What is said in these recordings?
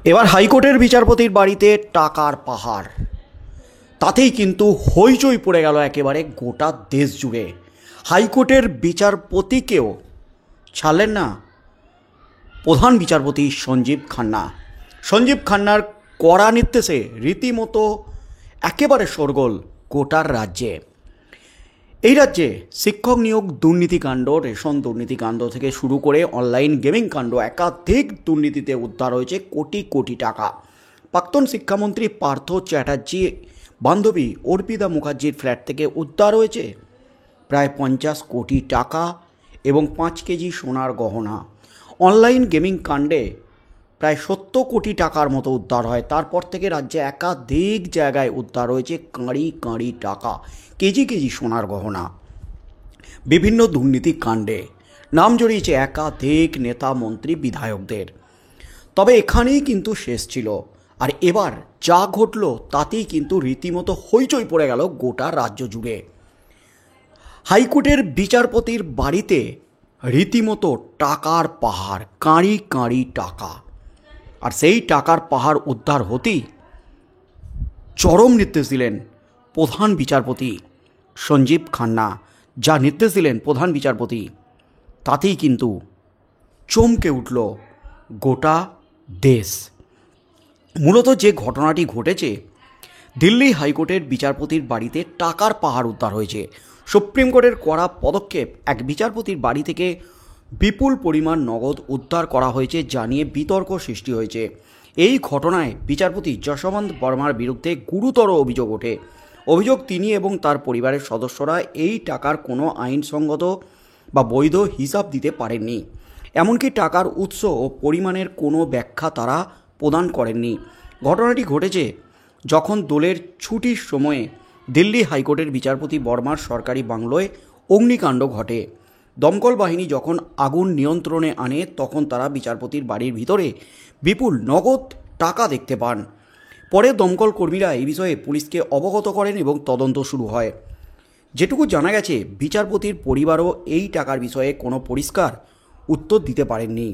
এবার হাইকোর্টের বিচারপতির বাড়িতে টাকার পাহাড়, তাতেই কিন্তু হইচই পড়ে গেল একেবারে গোটা দেশ জুড়ে। হাইকোর্টের বিচারপতিকেও ছাড়লেন না প্রধান বিচারপতি সঞ্জীব খান্না। সঞ্জীব খান্নার কড়া নির্দেশে রীতিমতো একেবারে শোরগোল গোটার রাজ্যে। এই রাজ্যে শিক্ষক নিয়োগ দুর্নীতিকাণ্ড, রেশন দুর্নীতিকাণ্ড থেকে শুরু করে অনলাইন গেমিং কাণ্ড, একাধিক দুর্নীতিতে উদ্ধার হয়েছে কোটি কোটি টাকা। প্রাক্তন শিক্ষামন্ত্রী পার্থ চ্যাটার্জি বান্ধবী অর্পিতা মুখার্জির ফ্ল্যাট থেকে উদ্ধার হয়েছে প্রায় 50 কোটি টাকা এবং 5 কেজি সোনার গহনা। অনলাইন গেমিং কাণ্ডে প্রায় 70 কোটি টাকার মতো উদ্ধার হয়। তারপর থেকে রাজ্যে একাধিক জায়গায় উদ্ধার হয়েছে কাঁড়ি কাঁড়ি টাকা, কেজি কেজি সোনার গহনা। বিভিন্ন দুর্নীতি কাণ্ডে নাম জড়িয়েছে একাধিক নেতা, মন্ত্রী, বিধায়কদের। তবে এখানেই কিন্তু শেষ ছিল, আর এবার যা ঘটল তাতেই কিন্তু রীতিমতো হইচই পড়ে গেল গোটা রাজ্য জুড়ে। হাইকোর্টের বিচারপতির বাড়িতে রীতিমতো টাকার পাহাড়, কাঁড়ি কাঁড়ি টাকা। আর সেই টাকার পাহাড় উদ্ধার হতেই চরম নির্দেশ দিলেন প্রধান বিচারপতি সঞ্জীব খান্না। যা নির্দেশ দিলেন প্রধান বিচারপতি, তাতেই কিন্তু চমকে উঠল গোটা দেশ। মূলত যে ঘটনাটি ঘটেছে, দিল্লি হাইকোর্টের বিচারপতির বাড়িতে টাকার পাহাড় উদ্ধার হয়েছে। সুপ্রিম কোর্টের কড়া পদক্ষেপ, এক বিচারপতির বাড়ি থেকে বিপুল পরিমাণ নগদ উদ্ধার করা হয়েছে, যা নিয়ে বিতর্ক সৃষ্টি হয়েছে। এই ঘটনায় বিচারপতি যশবন্ত বর্মার বিরুদ্ধে গুরুতর অভিযোগ ওঠে। অভিযোগ, তিনি এবং তার পরিবারের সদস্যরা এই টাকার কোনো আইনসঙ্গত বা বৈধ হিসাব দিতে পারেননি। এমনকি টাকার উৎস ও পরিমাণের কোনো ব্যাখ্যা তারা প্রদান করেননি। ঘটনাটি ঘটেছে যখন দোলের ছুটির সময়ে দিল্লি হাইকোর্টের বিচারপতি বর্মার সরকারি বাংলোয় অগ্নিকাণ্ড ঘটে। দমকল বাহিনী যখন আগুন নিয়ন্ত্রণে আনে, তখন তারা বিচারপতির বাড়ির ভিতরে বিপুল নগদ টাকা দেখতে পান। পরে দমকল কর্মীরা এই বিষয়ে পুলিশকে অবগত করেন এবং তদন্ত শুরু হয়। যেটুকু জানা গেছে, বিচারপতির পরিবারও এই টাকার বিষয়ে কোনো পরিষ্কার উত্তর দিতে পারেননি।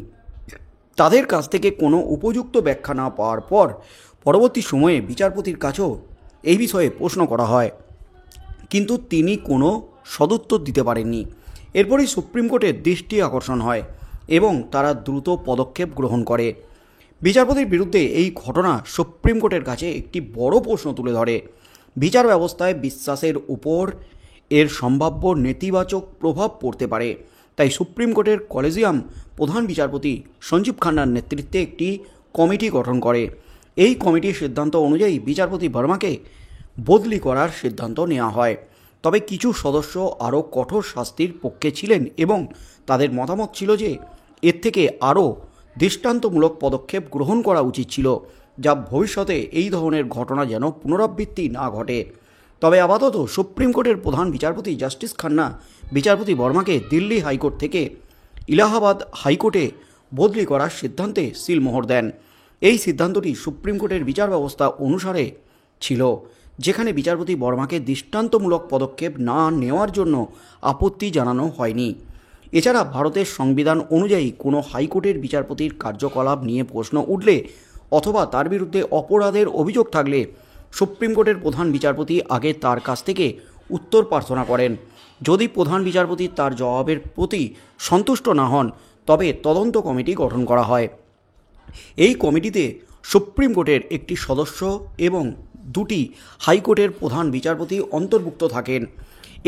তাদের কাছ থেকে কোনো উপযুক্ত ব্যাখ্যা না পাওয়ার পর পরবর্তী সময়ে বিচারপতির কাছেও এই বিষয়ে প্রশ্ন করা হয়, কিন্তু তিনি কোনো সদুত্তর দিতে পারেননি। এরপরই সুপ্রিম কোর্টের দৃষ্টি আকর্ষণ হয় এবং তারা দ্রুত পদক্ষেপ গ্রহণ করে। বিচারপতির বিরুদ্ধে এই ঘটনা সুপ্রিম কোর্টের কাছে একটি বড় প্রশ্ন তুলে ধরে। বিচার ব্যবস্থায় বিশ্বাসের উপর এর সম্ভাব্য নেতিবাচক প্রভাব পড়তে পারে। তাই সুপ্রিম কোর্টের কলেজিয়াম প্রধান বিচারপতি সঞ্জীব খান্নার নেতৃত্বে একটি কমিটি গঠন করে। এই কমিটির সিদ্ধান্ত অনুযায়ী বিচারপতি বর্মাকে বদলি করার সিদ্ধান্ত নেওয়া হয়। তবে কিছু সদস্য আরও কঠোর শাস্তির পক্ষে ছিলেন এবং তাদের মতামত ছিল যে এর থেকে আরও দৃষ্টান্তমূলক পদক্ষেপ গ্রহণ করা উচিত ছিল, যা ভবিষ্যতে এই ধরনের ঘটনা যেন পুনরাবৃত্তি না ঘটে। তবে আপাতত সুপ্রিম কোর্টের প্রধান বিচারপতি জাস্টিস খান্না বিচারপতি বর্মাকে দিল্লি হাইকোর্ট থেকে এলাহাবাদ হাইকোর্টে বদলি করার সিদ্ধান্তে সিলমোহর দেন। এই সিদ্ধান্তটি সুপ্রিম কোর্টের বিচার ব্যবস্থা অনুসারে ছিল, যেখানে বিচারপতি বর্মাকে দৃষ্টান্তমূলক পদক্ষেপ না নেওয়ার জন্য আপত্তি জানানো হয়নি। এছাড়া ভারতের সংবিধান অনুযায়ী কোনো হাইকোর্টের বিচারপতির কার্যকলাপ নিয়ে প্রশ্ন উঠলে অথবা তার বিরুদ্ধে অপরাধের অভিযোগ থাকলে সুপ্রিম কোর্টের প্রধান বিচারপতি আগে তার কাছ থেকে উত্তর প্রার্থনা করেন। যদি প্রধান বিচারপতি তার জবাবের প্রতি সন্তুষ্ট না হন, তবে তদন্ত কমিটি গঠন করা হয়। এই কমিটিতে সুপ্রিম কোর্টের একটি সদস্য এবং 2টি হাইকোর্টের প্রধান বিচারপতি অন্তর্ভুক্ত থাকেন।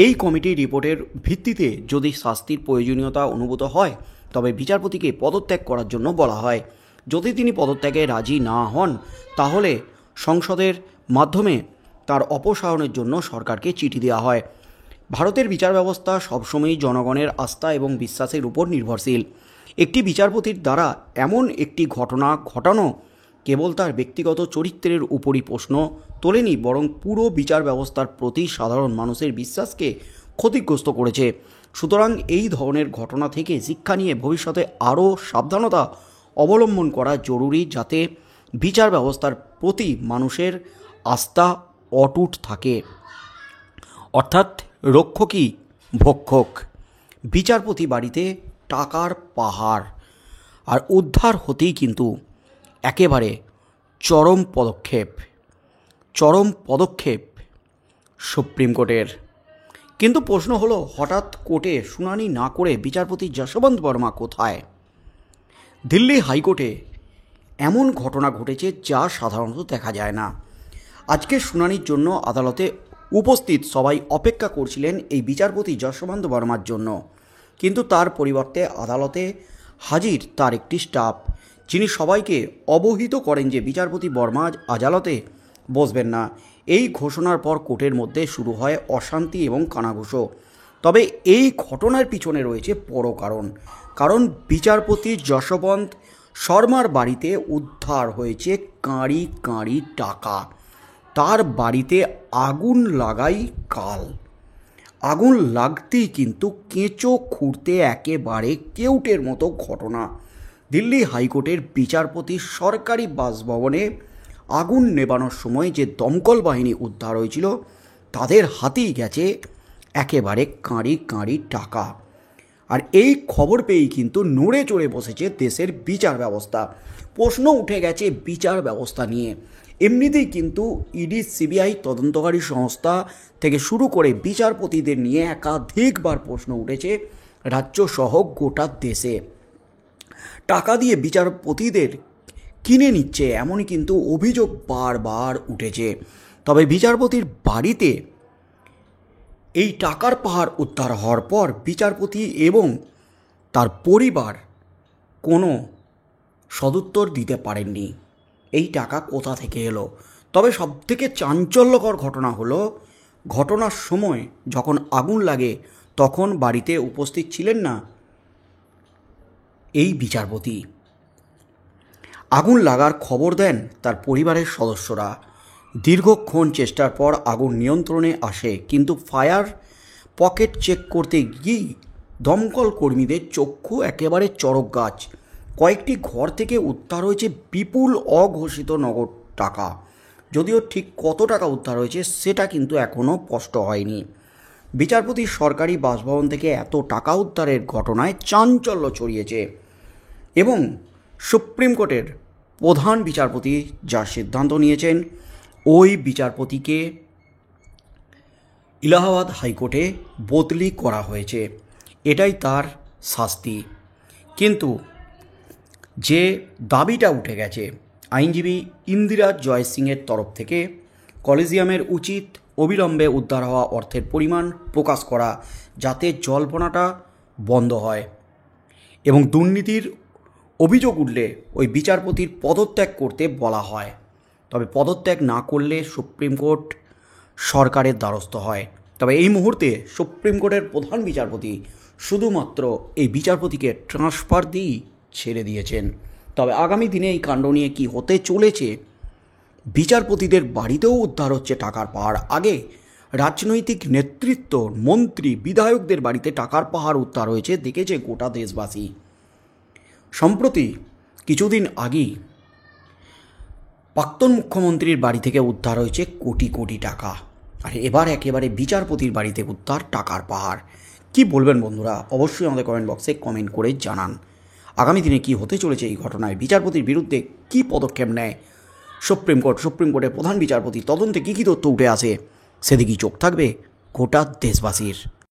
এই কমিটির রিপোর্টের ভিত্তিতে যদি শাস্তির প্রয়োজনীয়তা অনুভূত হয়, তবে বিচারপতিকে পদত্যাগ করার জন্য বলা হয়। যদি তিনি পদত্যাগে রাজি না হন, তাহলে সংসদের মাধ্যমে তার অপসারণের জন্য সরকারকে চিঠি দেওয়া হয়। ভারতের বিচার ব্যবস্থা সবসময়ই জনগণের আস্থা এবং বিশ্বাসের উপর নির্ভরশীল। একটি বিচারপতির দ্বারা এমন একটি ঘটনা ঘটানো কেবল তার ব্যক্তিগত চরিত্রের উপরই প্রশ্ন তোলেনি, বরং পুরো বিচার ব্যবস্থার প্রতি সাধারণ মানুষের বিশ্বাসকে ক্ষতিগ্রস্ত করেছে। সুতরাং এই ধরনের ঘটনা থেকে শিক্ষা নিয়ে ভবিষ্যতে আরও সাবধানতা অবলম্বন করা জরুরি, যাতে বিচার ব্যবস্থার প্রতি মানুষের আস্থা অটুট থাকে। অর্থাৎ রক্ষকই ভক্ষক। বিচারপতি বাড়িতে টাকার পাহাড়, আর উদ্ধার হতেই কিন্তু একেবারে চরম পদক্ষেপ সুপ্রিম কোর্টের। কিন্তু প্রশ্ন হলো, হঠাৎ কোর্টে শুনানি না করে বিচারপতি যশবন্ত বর্মা কোথায়? দিল্লি হাইকোর্টে এমন ঘটনা ঘটেছে যা সাধারণত দেখা যায় না। আজকে শুনানির জন্য আদালতে উপস্থিত সবাই অপেক্ষা করছিলেন এই বিচারপতি যশবন্ত বর্মার জন্য, কিন্তু তার পরিবর্তে আদালতে হাজির তার একটি স্টাফ, যিনি সবাইকে অবহিত করেন যে বিচারপতি বর্মা আদালতে বসবেন না। এই ঘোষণার পর কোর্টের মধ্যে শুরু হয় অশান্তি এবং কানাঘুষো। তবে এই ঘটনার পিছনে রয়েছে বড় কারণ বিচারপতি যশবন্ত শর্মার বাড়িতে উদ্ধার হয়েছে কাঁড়ি টাকা। তার বাড়িতে আগুন লাগাই কাল। আগুন লাগতেই কিন্তু কেঁচো খুঁড়তে একেবারে কেউটের মতো ঘটনা। দিল্লি হাইকোর্টের বিচারপতি সরকারি বাসভবনে আগুন নেবানোর সময় যে দমকল বাহিনী উদ্ধার হয়েছিল তাদের হাতেই গেছে একেবারে কাঁড়ি টাকা। আর এই খবর পেয়েই কিন্তু নড়ে চড়ে বসেছে দেশের বিচার ব্যবস্থা। প্রশ্ন উঠে গেছে বিচার ব্যবস্থা নিয়ে। এমনিতেই কিন্তু ইডি, সিবিআই তদন্তকারী সংস্থা থেকে শুরু করে বিচারপতিদের নিয়ে একাধিকবার প্রশ্ন উঠেছে রাজ্যসহ গোটা দেশে। টাকা দিয়ে বিচারপতিদের কিনে নিচ্ছে, এমনই কিন্তু অভিযোগ বারবার উঠেছে। তবে বিচারপতির বাড়িতে এই টাকার পাহাড় উদ্ধার হওয়ার পর বিচারপতি এবং তার পরিবার কোনো সদুত্তর দিতে পারেননি এই টাকা কোথা থেকে এলো। তবে সবথেকে চাঞ্চল্যকর ঘটনা হলো, ঘটনার সময় যখন আগুন লাগে তখন বাড়িতে উপস্থিত ছিলেন না এই বিচারপতি। আগুন লাগার খবর দেন তার পরিবারের সদস্যরা। দীর্ঘক্ষণ চেষ্টার পর আগুন নিয়ন্ত্রণে আসে, কিন্তু ফায়ার পকেট চেক করতে গিয়েই দমকল কর্মীদের চক্ষু একেবারে চড়ক গাছ। কয়েকটি ঘর থেকে উদ্ধার হয়েছে বিপুল অঘোষিত নগদ টাকা। যদিও ঠিক কত টাকা উদ্ধার হয়েছে সেটা কিন্তু এখনও স্পষ্ট হয়নি। বিচারপতির সরকারি বাসভবন থেকে এত টাকা উদ্ধারের ঘটনায় চাঞ্চল্য ছড়িয়েছে এবং সুপ্রিম কোর্টের প্রধান বিচারপতি যা সিদ্ধান্ত নিয়েছেন, ওই বিচারপতিকে এলাহাবাদ হাইকোর্টে বদলি করা হয়েছে। এটাই তার শাস্তি। কিন্তু যে দাবিটা উঠে গেছে আইনজীবী ইন্দিরা জয় সিংয়ের তরফ থেকে, কলেজিয়ামের উচিত অবিলম্বে উদ্ধার হওয়া অর্থের পরিমাণ প্রকাশ করা, যাতে জল্পনাটা বন্ধ হয় এবং দুর্নীতির অভিযোগ উঠলে ওই বিচারপতির পদত্যাগ করতে বলা হয়। তবে পদত্যাগ না করলে সুপ্রিম কোর্ট সরকারের দ্বারস্থ হয়। তবে এই মুহূর্তে সুপ্রিম কোর্টের প্রধান বিচারপতি শুধুমাত্র এই বিচারপতিকে ট্রান্সফার দিয়েই ছেড়ে দিয়েছেন। তবে আগামী দিনে এই কাণ্ড নিয়ে কী হতে চলেছে, বিচারপতিদের বাড়িতেও উদ্ধার হচ্ছে টাকার পাহাড়। আগে রাজনৈতিক নেতৃত্ব, মন্ত্রী, বিধায়কদের বাড়িতে টাকার পাহাড় উদ্ধার হয়েছে, দেখেছে গোটা দেশবাসী। সম্প্রতি কিছুদিন আগেই প্রাক্তন মুখ্যমন্ত্রীর বাড়ি থেকে উদ্ধার হয়েছে কোটি টাকা। আর এবার একেবারে বিচারপতির বাড়িতে উদ্ধার টাকার পাহাড়। কি বলবেন বন্ধুরা? অবশ্যই আমাদের কমেন্ট বক্সে কমেন্ট করে জানান। আগামী দিনে কি হতে চলেছে এই ঘটনায়, বিচারপতির বিরুদ্ধে কি পদক্ষেপ নেয় সুপ্রিম কোর্টের প্রধান বিচারপতি, তদন্তে কী তথ্য উঠে আসে, সেদিকেই চোখ থাকবে গোটা দেশবাসীর।